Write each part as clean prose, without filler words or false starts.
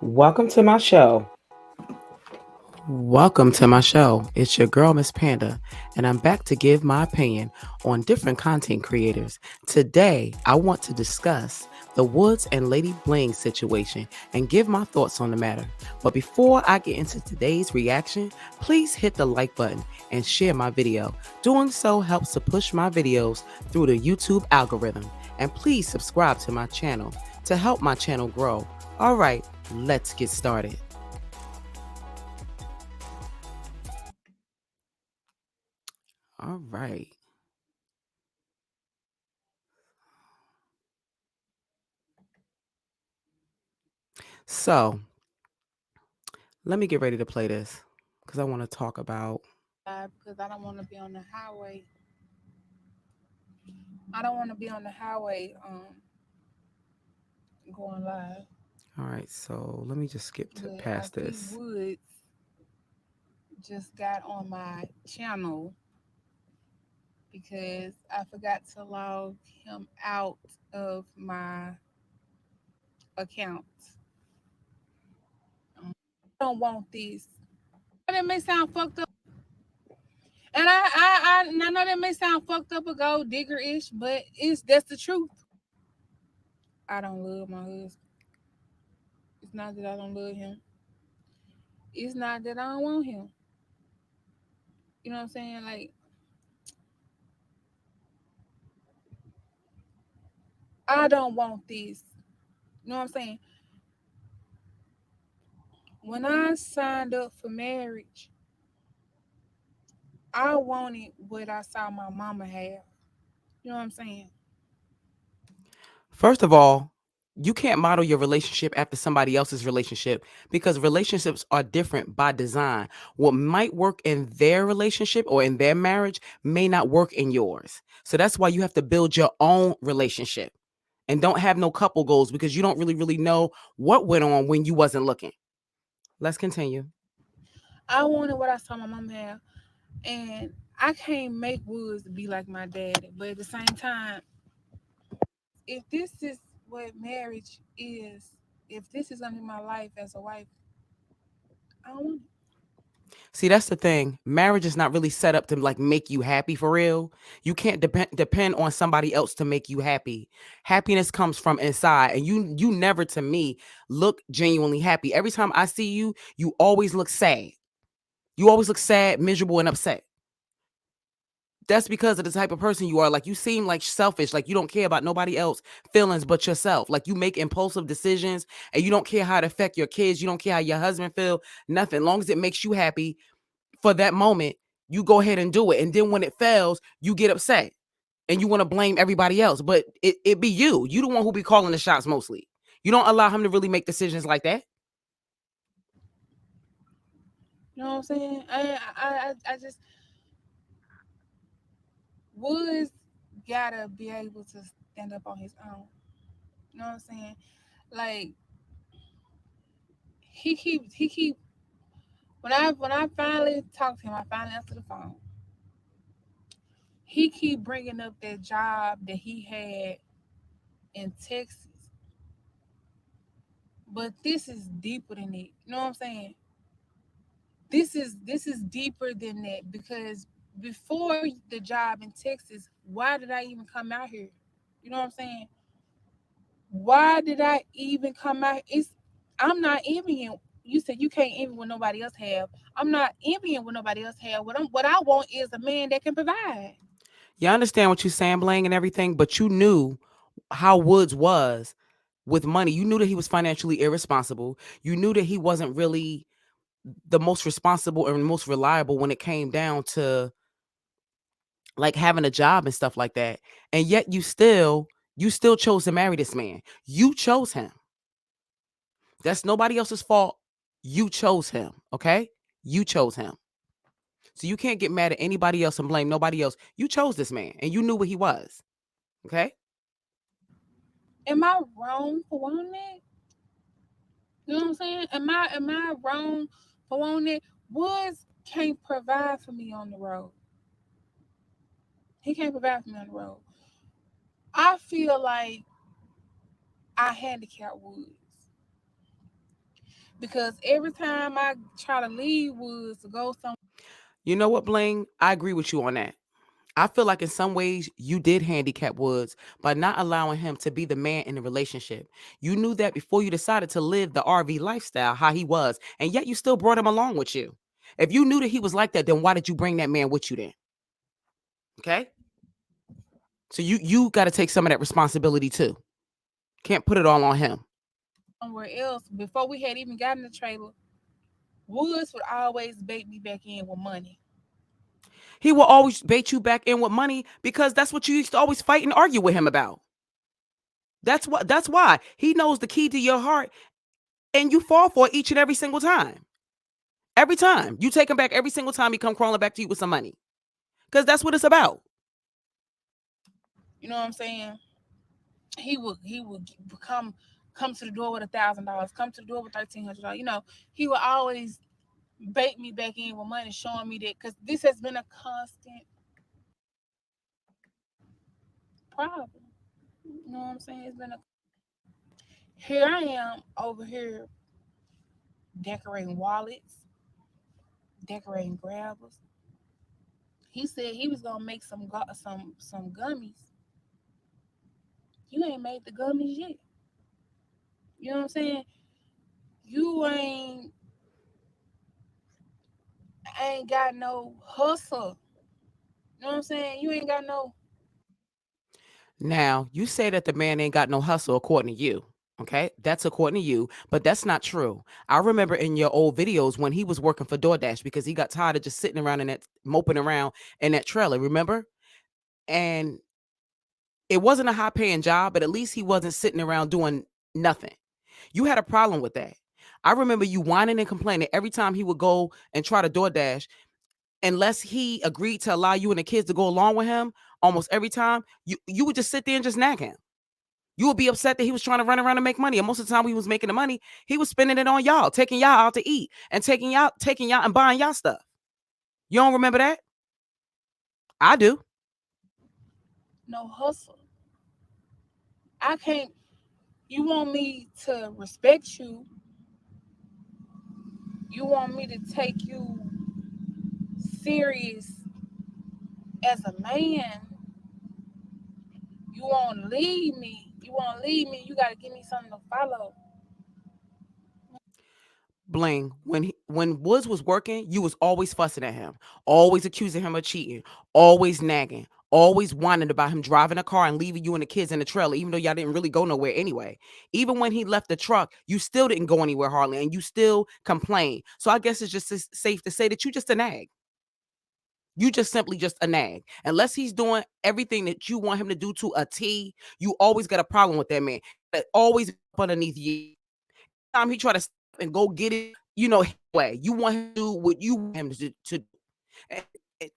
Welcome to my show. Welcome to my show. It's your girl, Miss Panda, and I'm back to give my opinion on different content creators. Today, I want to discuss the Woods and Lady Bling situation and give my thoughts on the matter. But before I get into today's reaction, please hit the like button and share my video. Doing so helps to push my videos through the YouTube algorithm. And please subscribe to my channel to help my channel grow. All right, let's get started. All right. So let me get ready to play this because I want to talk about. Because I don't want to be on the highway. I don't want to be on the highway going live. All right, so let me just skip to But I past see this. Woods just got on my channel because I forgot to log him out of my account. I don't want this. That may sound fucked up. And I know that may sound fucked up or gold digger ish, but that's the truth. I don't love my husband. It's not that I don't love him. It's not that I don't want him. You know what I'm saying? Like I don't want this. You know what I'm saying? When I signed up for marriage, I wanted what I saw my mama have. You know what I'm saying? First of all, you can't model your relationship after somebody else's relationship because relationships are different by design. What might work in their relationship or in their marriage may not work in yours. So that's why you have to build your own relationship and don't have no couple goals because you don't really know what went on when you wasn't looking. Let's continue. I wanted what I saw my mama have. And I can't make Woods be like my daddy. But at the same time, if this is what marriage is, if this is gonna be my life as a wife, I don't want it. See, that's the thing. Marriage is not really set up to like make you happy for real. You can't depend on somebody else to make you happy. Happiness comes from inside, and you never to me look genuinely happy. Every time I see you, you always look sad. You always look sad, miserable, and upset. That's because of the type of person you are. Like you seem like selfish, like you don't care about nobody else feelings but yourself. Like you make impulsive decisions and you don't care how it affect your kids. You don't care how your husband feel. Nothing. Long as it makes you happy, for that moment, you go ahead and do it. And then when it fails, you get upset and you want to blame everybody else. But it be you. You the one who be calling the shots mostly. You don't allow him to really make decisions like that. You know what I'm saying? I just Woods gotta be able to stand up on his own. You know what I'm saying? Like he keep when I finally talked to him, I finally answered the phone. He keep bringing up that job that he had in Texas, but this is deeper than it. You know what I'm saying? This is deeper than that because before the job in Texas, why did I even come out here? You know what I'm saying? Why did I even come out? I'm not envying. You said you can't envy what nobody else have. I'm not envying what nobody else have. What I want is a man that can provide. You understand what you're saying, Blang, and everything, but you knew how Woods was with money. You knew that he was financially irresponsible. You knew that he wasn't really the most responsible and most reliable when it came down to like having a job and stuff like that. And yet you still chose to marry this man. You chose him. That's nobody else's fault. You chose him, okay? You chose him. So you can't get mad at anybody else and blame nobody else. You chose this man and you knew what he was, okay? Am I wrong for wanting that? You know what I'm saying? Am I wrong for wanting it? Woods can't provide for me on the road. He can't provide for me on the road. I feel like I handicap Woods because every time I try to leave Woods to go somewhere, You know what, Bling? I agree with you on that. I feel like in some ways you did handicap Woods by not allowing him to be the man in the relationship. You knew that before you decided to live the RV lifestyle, how he was, and yet you still brought him along with you. If you knew that he was like that, then why did you bring that man with you then? Okay? So you got to take some of that responsibility too. Can't put it all on him. somewhere else before we had even gotten the trailer, Woods would always bait me back in with money. He will always bait you back in with money because that's what you used to always fight and argue with him about. That's why. He knows the key to your heart and you fall for it each and every single time. Every time. You take him back every single time he come crawling back to you with some money. Because that's what it's about. You know what I'm saying? He would come to the door with $1,000, come to the door with $1,300. He would always bait me back in with money, showing me that because this has been a constant problem. You know what I'm saying? It's been a here I am over here decorating wallets, decorating grabbers. He said he was gonna make some gummies. You ain't made the gummies yet. You know what I'm saying? You ain't got no hustle. You know what I'm saying? You ain't got no. Now, you say that the man ain't got no hustle according to you. Okay, that's according to you, but that's not true. I remember in your old videos when he was working for DoorDash because he got tired of just sitting around in that moping around in that trailer, remember? And it wasn't a high paying job, but at least he wasn't sitting around doing nothing. You had a problem with that. I remember you whining and complaining every time he would go and try to DoorDash, unless he agreed to allow you and the kids to go along with him almost every time, you would just sit there and just nag him. You would be upset that he was trying to run around and make money. And most of the time he was making the money, he was spending it on y'all, taking y'all out to eat and taking y'all and buying y'all stuff. You don't remember that? I do. No hustle. I can't. You want me to respect you? You want me to take you serious as a man? You want to lead me? You want to lead me? You got to give me something to follow. Bling, when Woods was working, you was always fussing at him, always accusing him of cheating, always nagging, always whining about him driving a car and leaving you and the kids in the trailer, even though y'all didn't really go nowhere anyway. Even when he left the truck, you still didn't go anywhere hardly, and you still complain. So I guess it's just safe to say that you just a nag. You just simply just a nag. Unless he's doing everything that you want him to do to a T, you always got a problem with that man. That always up underneath you. Time he try to step and go get it, his way. You want him to do what you want him to do. And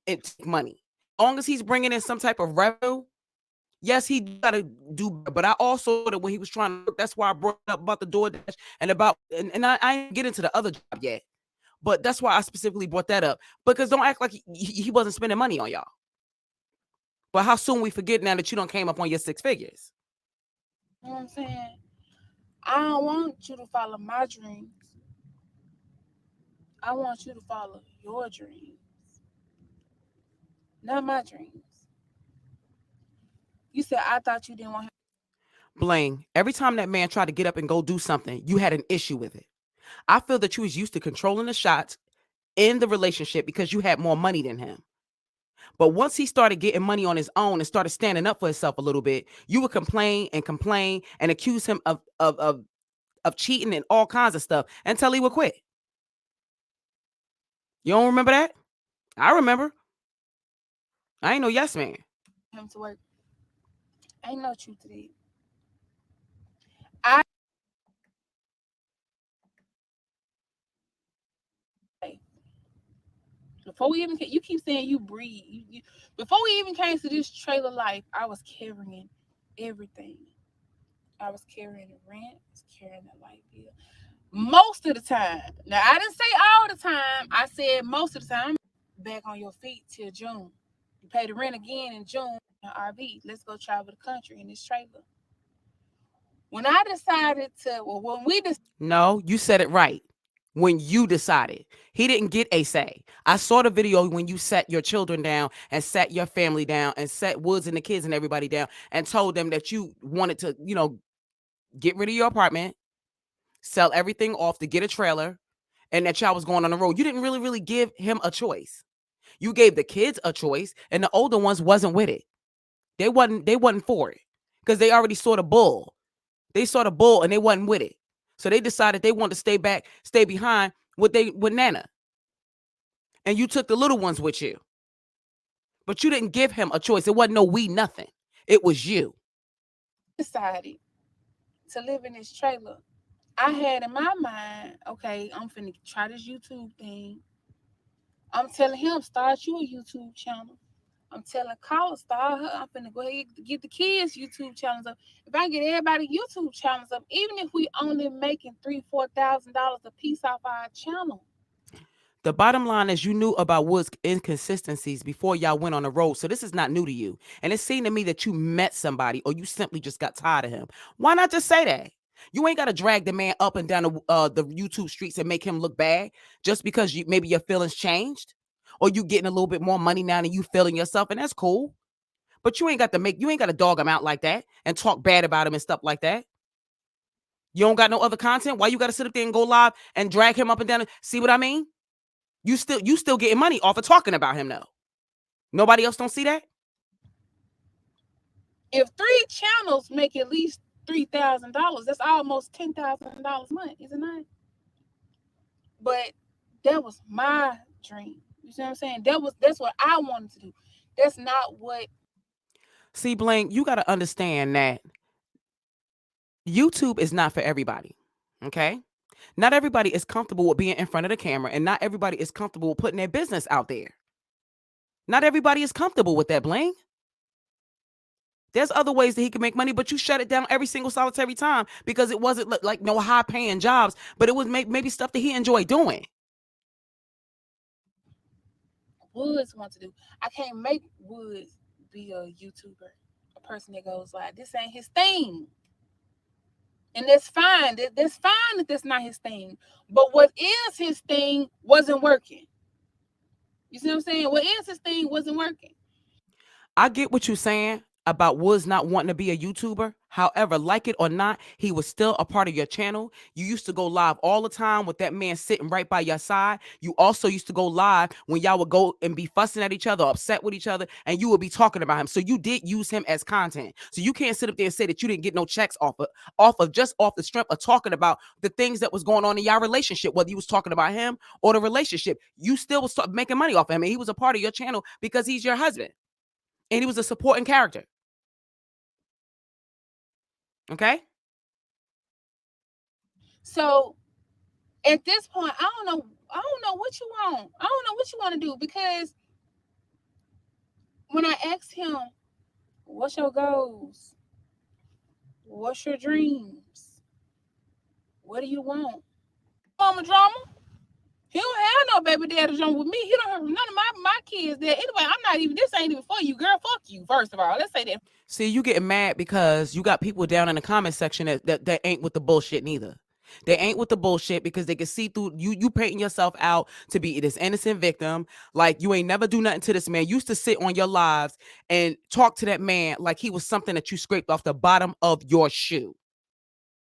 take money. As long as he's bringing in some type of revenue, yes, he got to do better. But I also that when he was trying to work, that's why I brought up about the DoorDash and I ain't get into the other job yet. But that's why I specifically brought that up. Because don't act like he wasn't spending money on y'all. But how soon we forget now that you don't came up on your six figures? You know what I'm saying? I don't want you to follow my dreams. I want you to follow your dreams, not my dreams. You said I thought you didn't want him. Bling, every time that man tried to get up and go do something, you had an issue with it. I feel that you was used to controlling the shots in the relationship because you had more money than him. But once he started getting money on his own and started standing up for himself a little bit, you would complain and accuse him of cheating and all kinds of stuff until he would quit. You don't remember that? I remember. I ain't no yes man. Him to work. Ain't no truth to that. I before we even you keep saying you breathe. Before we even came to this trailer life, I was carrying everything. I was carrying the rent. I was carrying the light bill. Most of the time. Now I didn't say all the time. I said most of the time. Back on your feet till June. You pay the rent again in June in RV. Let's go travel the country in this trailer. When I decided to, well, when we decided, No, you said it right. When you decided. He didn't get a say. I saw the video when you sat your children down and sat your family down and sat Woods and the kids and everybody down and told them that you wanted to, get rid of your apartment, sell everything off to get a trailer, and that y'all was going on the road. You didn't really give him a choice. You gave the kids a choice, and the older ones wasn't with it. They wasn't for it because they already saw the bull. They saw the bull and they wasn't with it. So they decided they wanted to stay behind with Nana. And you took the little ones with you. But you didn't give him a choice. It wasn't no we nothing. It was you. decided to live in this trailer, I had in my mind, okay, I'm finna try this YouTube thing. I'm telling him, start you a YouTube channel. I'm telling Carla, start her. I'm finna go ahead and get the kids YouTube channels up. If I get everybody YouTube channels up, even if we only making $3,000-$4,000 a piece off our channel. The bottom line is you knew about Wood's inconsistencies before y'all went on the road. So this is not new to you. And it seemed to me that you met somebody or you simply just got tired of him. Why not just say that? You ain't got to drag the man up and down the YouTube streets and make him look bad just because maybe your feelings changed or you getting a little bit more money now and you feeling yourself. And that's cool. But you ain't got to dog him out like that and talk bad about him and stuff like that. You don't got no other content. Why you got to sit up there and go live and drag him up and down? See what I mean? You still getting money off of talking about him though. Nobody else don't see that? If 3 channels make at least $3,000, that's almost $10,000 a month, is it not? But that was my dream. You see what I'm saying? That's what I wanted to do. That's not what. See, Bling, you got to understand that YouTube is not for everybody. Okay? Not everybody is comfortable with being in front of the camera, and not everybody is comfortable with putting their business out there. Not everybody is comfortable with that, Bling. There's other ways that he can make money, but you shut it down every single solitary time because it wasn't like no high paying jobs, but it was maybe stuff that he enjoyed doing. Woods want to do. I can't make Woods be a YouTuber, a person that goes like, this ain't his thing. And that's fine. That's fine that that's not his thing. But what is his thing wasn't working. You see what I'm saying? What is his thing wasn't working. I get what you're saying about Woods not wanting to be a YouTuber. However, like it or not, he was still a part of your channel. You used to go live all the time with that man sitting right by your side. You also used to go live when y'all would go and be fussing at each other, upset with each other, and you would be talking about him. So you did use him as content. So you can't sit up there and say that you didn't get no checks off the strength of talking about the things that was going on in your relationship, whether you was talking about him or the relationship. You still was making money off of him, and he was a part of your channel because he's your husband. And he was a supporting character. Okay? So at this point, I don't know what you want. I don't know what you want to do, because when I asked him, what's your goals? What's your dreams? What do you want? Mama drama. He don't have no baby daddy drama with me. He don't have none of my kids there. Anyway, I'm not even, this ain't even for you, girl. Fuck you, first of all. Let's say that. See, you getting mad because you got people down in the comment section that ain't with the bullshit neither. They ain't with the bullshit because they can see through you painting yourself out to be this innocent victim. Like you ain't never do nothing to this man. You used to sit on your lives and talk to that man like he was something that you scraped off the bottom of your shoe.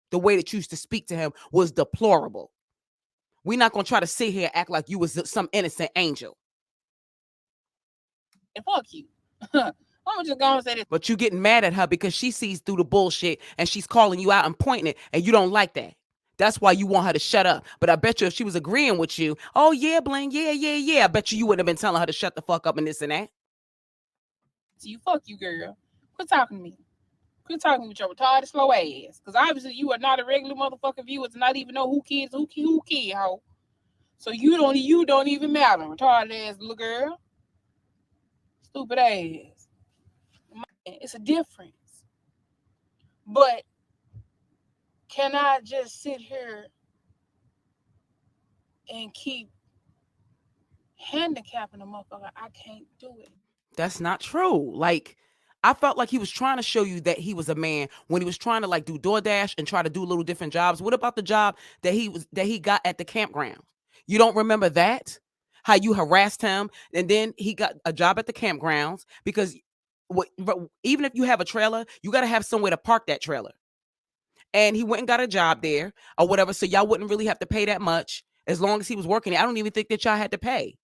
The way that you used to speak to him was deplorable. We're not gonna try to sit here and act like you was some innocent angel. And fuck you. I'm just gonna say this. But you getting mad at her because she sees through the bullshit and she's calling you out and pointing it, and you don't like that. That's why you want her to shut up. But I bet you if she was agreeing with you, oh yeah, Bling, yeah, I bet you wouldn't have been telling her to shut the fuck up and this and that. You fuck you, girl. Quit talking to me. Quit talking with your retarded slow ass. Because obviously you are not a regular motherfucking viewer to not even know who kid, hoe. So you don't even matter, retarded ass little girl. Stupid ass. It's a difference. But can I just sit here and keep handicapping a motherfucker? I can't do it. That's not true. Like, I felt like he was trying to show you that he was a man when he was trying to like do DoorDash and try to do little different jobs. What about the job that he got at the campground? You don't remember that? How you harassed him, and then he got a job at the campgrounds because even if you have a trailer, you got to have somewhere to park that trailer. And he went and got a job there or whatever, so y'all wouldn't really have to pay that much as long as he was working there. I don't even think that y'all had to pay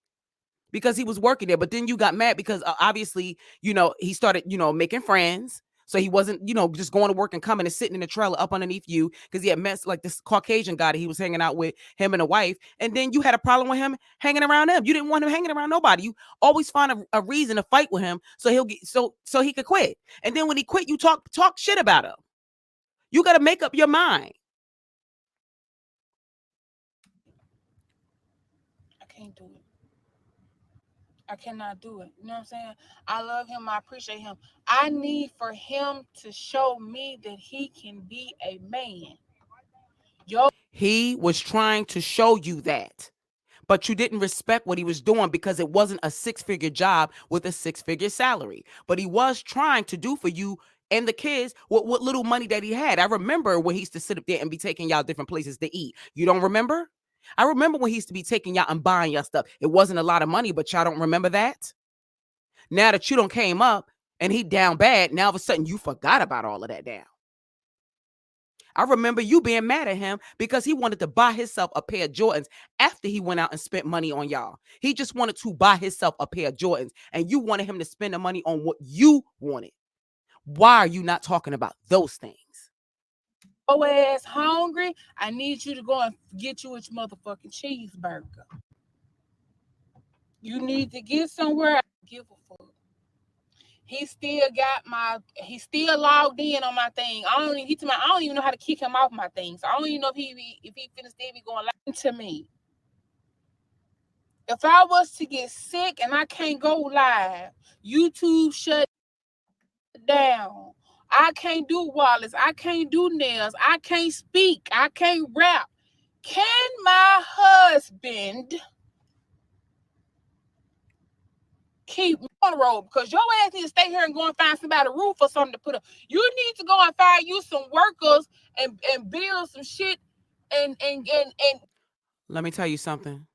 because he was working there. But then you got mad because obviously, he started, making friends. So he wasn't, just going to work and coming and sitting in the trailer up underneath you because he had met like this Caucasian guy that he was hanging out with, him and a wife. And then you had a problem with him hanging around them. You didn't want him hanging around nobody. You always find a reason to fight with him so he'll get so he could quit. And then when he quit, you talk shit about him. You got to make up your mind. I can't do it. I cannot do it. You know what I'm saying? I love him. I appreciate him. I need for him to show me that he can be a man. Yo, He was trying to show you that. But you didn't respect what he was doing because it wasn't a 6-figure job with a 6-figure salary. But he was trying to do for you and the kids what little money that he had. I remember when he used to sit up there and be taking y'all different places to eat. You don't remember? I remember when he used to be taking y'all and buying y'all stuff. It wasn't a lot of money, but y'all don't remember that? Now that you don't came up and he down bad, now all of a sudden you forgot about all of that now. I remember you being mad at him because he wanted to buy himself a pair of Jordans after he went out and spent money on y'all. He just wanted to buy himself a pair of Jordans, and you wanted him to spend the money on what you wanted. Why are you not talking about those things? ass hungry. I need you to go and get you a motherfucking cheeseburger. You need to get somewhere. I don't give a fuck. He still logged in on my thing. I don't even know how to kick him off my thing. So I don't even know if he finna still be going live to me. If I was to get sick and I can't go live, YouTube shut down. I can't do wireless. I can't do nails. I can't speak. I can't rap. Can my husband keep me on the road? Because your ass need to stay here and go and find somebody a roof or something to put up. You need to go and find you some workers and build some shit and Let me tell you something.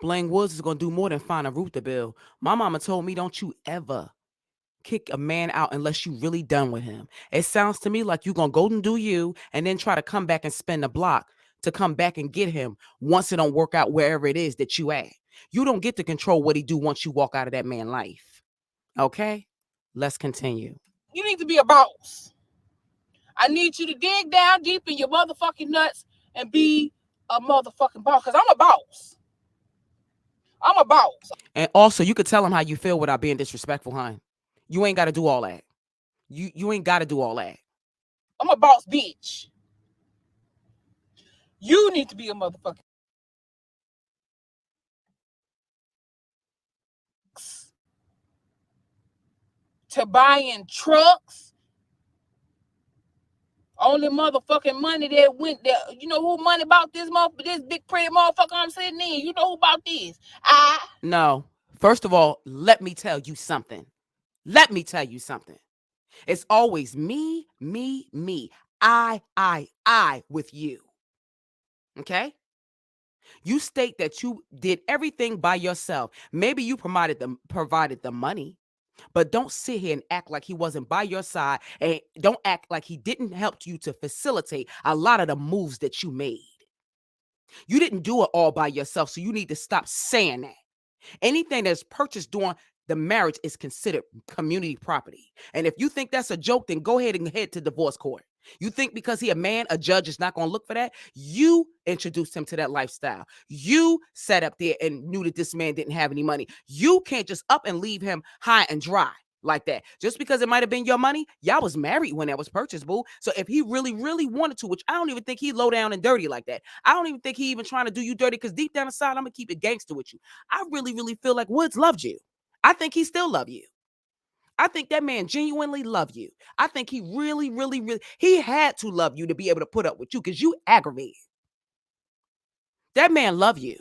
Bling Woods is going to do more than find a roof to build. My mama told me don't you ever kick a man out unless you really done with him. It sounds to me like you going to go and do you and then try to come back and spend the block to come back and get him once it don't work out wherever it is that you at. You don't get to control what he do once you walk out of that man's life. Okay? Let's continue. you need to be a boss. I need you to dig down deep in your motherfucking nuts and be a motherfucking boss. Because I'm a boss. I'm a boss. And also, you could tell him how you feel without being disrespectful, hon. You ain't got to do all that. You ain't got to do all that. I'm a boss bitch. You need to be a motherfucking to buying trucks. Only motherfucking money that went there. You know who money bought this big pretty motherfucker I'm sitting in? You know who bought this? No. First of all, let me tell you something. Let me tell you something. It's always me, me, me. I with you. Okay? You state that you did everything by yourself. Maybe you provided the money, but don't sit here and act like he wasn't by your side, and don't act like he didn't help you to facilitate a lot of the moves that you made. You didn't do it all by yourself, so you need to stop saying that. Anything that's purchased during the marriage is considered community property. And if you think that's a joke, then go ahead and head to divorce court. You think because he a man, a judge is not going to look for that? You introduced him to that lifestyle. You sat up there and knew that this man didn't have any money. You can't just up and leave him high and dry like that. Just because it might have been your money, y'all was married when that was purchased, boo. So if he really, really wanted to, which I don't even think he low down and dirty like that. I don't even think he even trying to do you dirty because deep down inside, I'm going to keep it gangster with you. I really, really feel like Woods loved you. I think he still love you. I think that man genuinely loved you. I think he really, really, really, he had to love you to be able to put up with you because you aggravated. That man love you.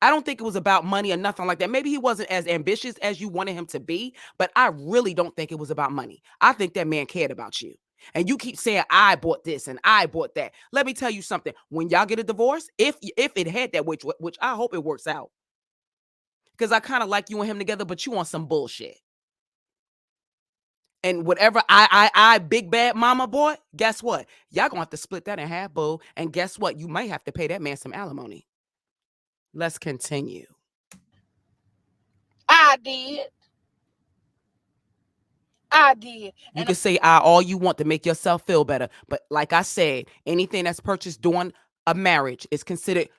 I don't think it was about money or nothing like that. Maybe he wasn't as ambitious as you wanted him to be, but I really don't think it was about money. I think that man cared about you. And you keep saying I bought this and I bought that. Let me tell you something. When y'all get a divorce, if it had that, which I hope it works out, because I kind of like you and him together, but you on some bullshit. And whatever I big bad mama boy, guess what? Y'all gonna have to split that in half, boo. And guess what? You might have to pay that man some alimony. Let's continue. I did. I did. You And can say I all you want to make yourself feel better. But like I said, anything that's purchased during a marriage is considered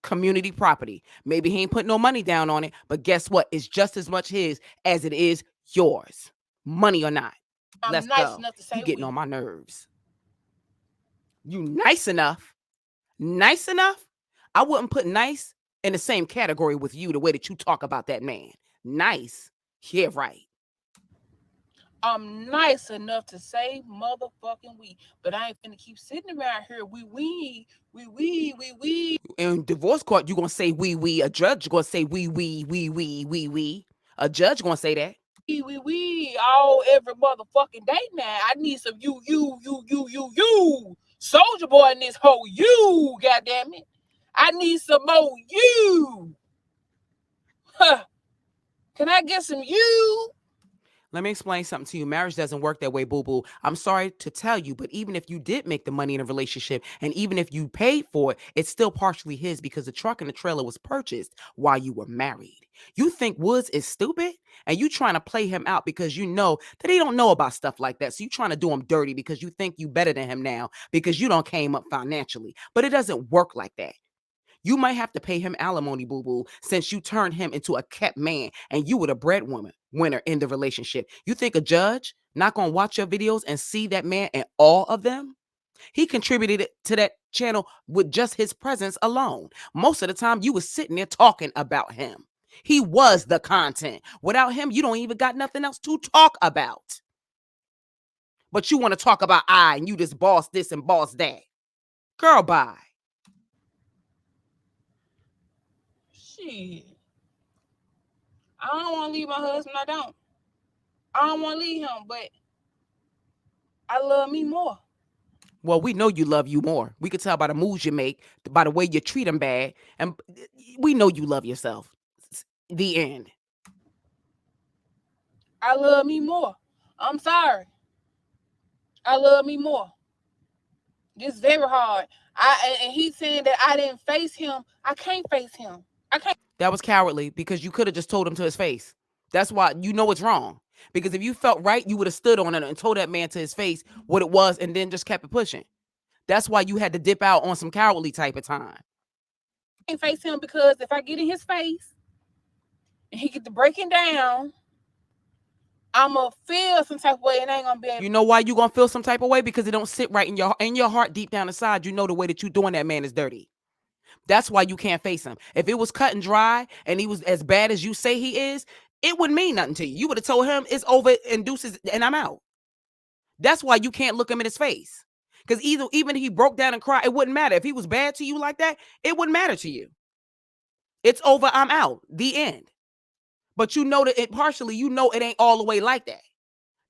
community property. Maybe he ain't put no money down on it, but guess what? It's just as much his as it is yours. Money or not. I'm Let's nice go. enough to say You getting we. on my nerves. You nice enough? Nice enough? I wouldn't put nice in the same category with you the way that you talk about that man. Nice. Yeah, right. I'm nice enough to say motherfucking we, but I ain't finna keep sitting around here. We. In divorce court, you gonna say we. A judge gonna say we. A judge gonna say that. We all every motherfucking day now. I need some you. Soldier boy in this whole you, goddamn it. I need some more you. Huh. Can I get some you? Let me explain something to you. Marriage doesn't work that way, boo-boo. I'm sorry to tell you, but even if you did make the money in a relationship, and even if you paid for it, it's still partially his because the truck and the trailer was purchased while you were married. You think Woods is stupid? And you trying to play him out because you know that he don't know about stuff like that. So you trying to do him dirty because you think you better than him now because you don't came up financially. But it doesn't work like that. You might have to pay him alimony, boo boo, since you turned him into a kept man and you were the breadwinner winner in the relationship. You think a judge not gonna watch your videos and see that man and all of them? He contributed to that channel with just his presence alone. Most of the time, you was sitting there talking about him. He was the content. Without him, you don't even got nothing else to talk about. But you want to talk about I and you just boss this and boss that. Girl, bye. Shit. I don't want to leave my husband. I don't. I don't want to leave him, but I love me more. Well, we know you love you more. We could tell by the moves you make, by the way you treat him bad, and we know you love yourself. The end. I love me more. I'm sorry. I love me more. This is very hard. And he's saying that I didn't face him. I can't face him. I can't. That was cowardly because you could have just told him to his face. That's why you know it's wrong. Because if you felt right, you would have stood on it and told that man to his face what it was and then just kept it pushing. That's why you had to dip out on some cowardly type of time. I can't face him because if I get in his face and he get to breaking down, I'ma feel some type of way and I ain't gonna be able. You know why you gonna feel some type of way? Because it don't sit right in your heart deep down inside. You know the way that you doing that man is dirty. That's why you can't face him. If it was cut and dry and he was as bad as you say he is, it wouldn't mean nothing to you. You would have told him it's over and deuces and I'm out. That's why you can't look him in his face. Because even if he broke down and cried, it wouldn't matter. If he was bad to you like that, it wouldn't matter to you. It's over, I'm out. The end. But you know that it partially, you know it ain't all the way like that.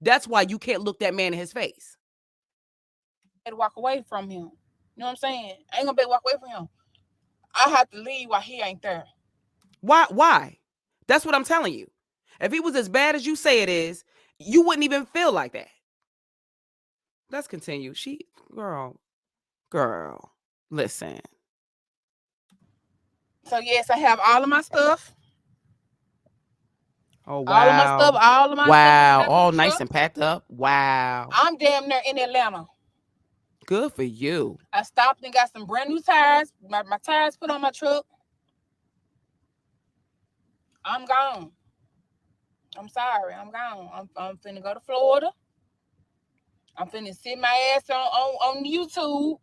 That's why you can't look that man in his face. To walk away from him. You know what I'm saying? I ain't gonna be able to walk away from him. I have to leave while he ain't there. Why? That's what I'm telling you. If he was as bad as you say it is, you wouldn't even feel like that. Let's continue. Girl, listen. So yes, I have all of my stuff. Oh, All of my stuff, all of my stuff. All nice and packed up. Wow. I'm damn near in Atlanta. Good for you. I stopped and got some brand new tires. My tires put on my truck. I'm gone. I'm sorry. I'm gone. I'm finna go to Florida. I'm finna sit my ass on YouTube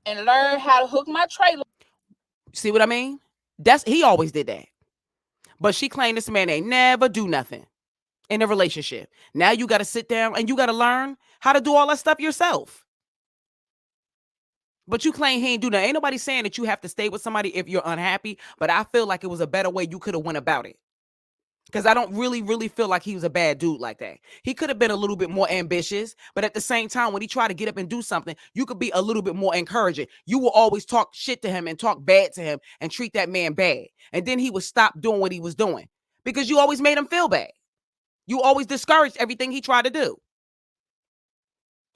and learn how to hook my trailer. See what I mean? He always did that. But she claimed this man ain't never do nothing in a relationship. Now you got to sit down and you got to learn how to do all that stuff yourself. But you claim he ain't do that. Ain't nobody saying that you have to stay with somebody if you're unhappy. But I feel like it was a better way you could have went about it. Because I don't really feel like he was a bad dude like that. He could have been a little bit more ambitious, but at the same time, when he tried to get up and do something, you could be a little bit more encouraging. You will always talk shit to him and talk bad to him and treat that man bad. And then he would stop doing what he was doing because you always made him feel bad. You always discouraged everything he tried to do.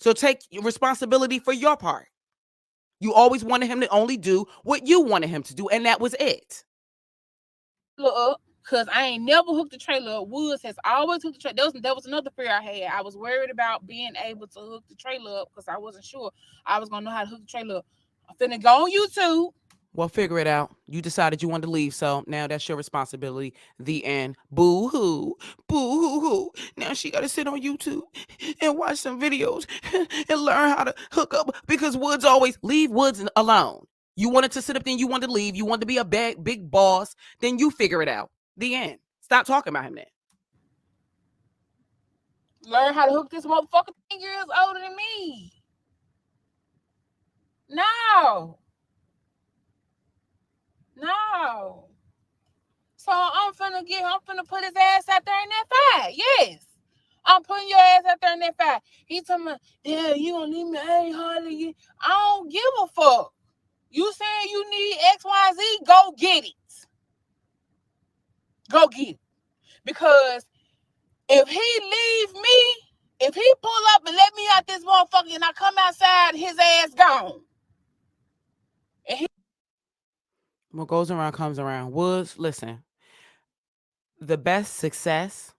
So take responsibility for your part. You always wanted him to only do what you wanted him to do, and that was it. Look, because I ain't never hooked the trailer up. Woods has always hooked the trailer. That was another fear I had. I was worried about being able to hook the trailer up because I wasn't sure I was going to know how to hook the trailer up. I'm finna go on YouTube. Well, figure it out. You decided you wanted to leave, so now that's your responsibility. The end. Boo hoo. Boo hoo hoo. Now she got to sit on YouTube and watch some videos and learn how to hook up because Woods always leave Woods alone. You wanted to sit up there and you wanted to leave. You wanted to be a big boss. Then you figure it out. The end. Stop talking about him then. Learn how to hook this motherfucker 10 years older than me. No. So I'm finna put his ass out there in that fight. Yes. I'm putting your ass out there in that fight. He talking about, yeah, you don't need me. I ain't hardly get. I don't give a fuck. You saying you need XYZ, go get it. Go get it. Because if he leave me, if he pull up and let me out this motherfucker and I come outside, his ass gone. What goes around comes around. Woods, listen. The best success,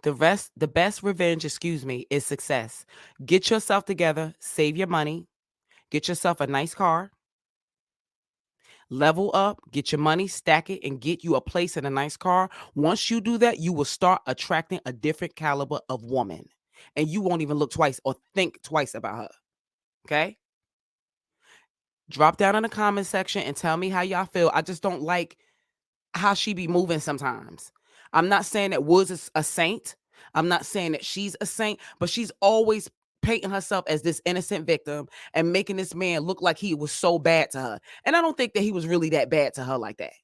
the best revenge, is success. Get yourself together, save your money, get yourself a nice car, level up, get your money, stack it, and get you a place in a nice car. Once you do that, you will start attracting a different caliber of woman. And you won't even look twice or think twice about her. Okay? Drop down in the comment section and tell me how y'all feel. I just don't like how she be moving sometimes. I'm not saying that Woods is a saint. I'm not saying that she's a saint, but she's always painting herself as this innocent victim and making this man look like he was so bad to her. And I don't think that he was really that bad to her like that.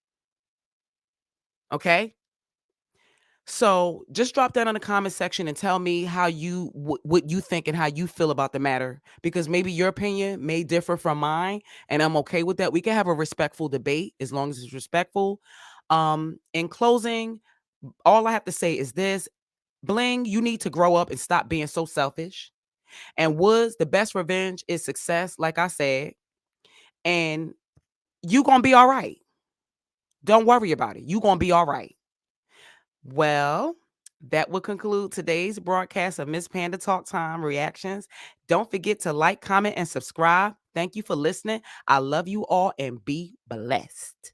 Okay? So just drop that in the comment section and tell me how you what you think and how you feel about the matter, because maybe your opinion may differ from mine, and I'm okay with that. We can have a respectful debate as long as it's respectful. In closing, all I have to say is this: Bling, you need to grow up and stop being so selfish. And Woods, the best revenge is success, like I said, and you gonna be all right. Don't worry about it. You gonna be all right. Well, that will conclude today's broadcast of Miss Panda Talk Time Reactions. Don't forget to like, comment, and subscribe. Thank you for listening. I love you all and be blessed.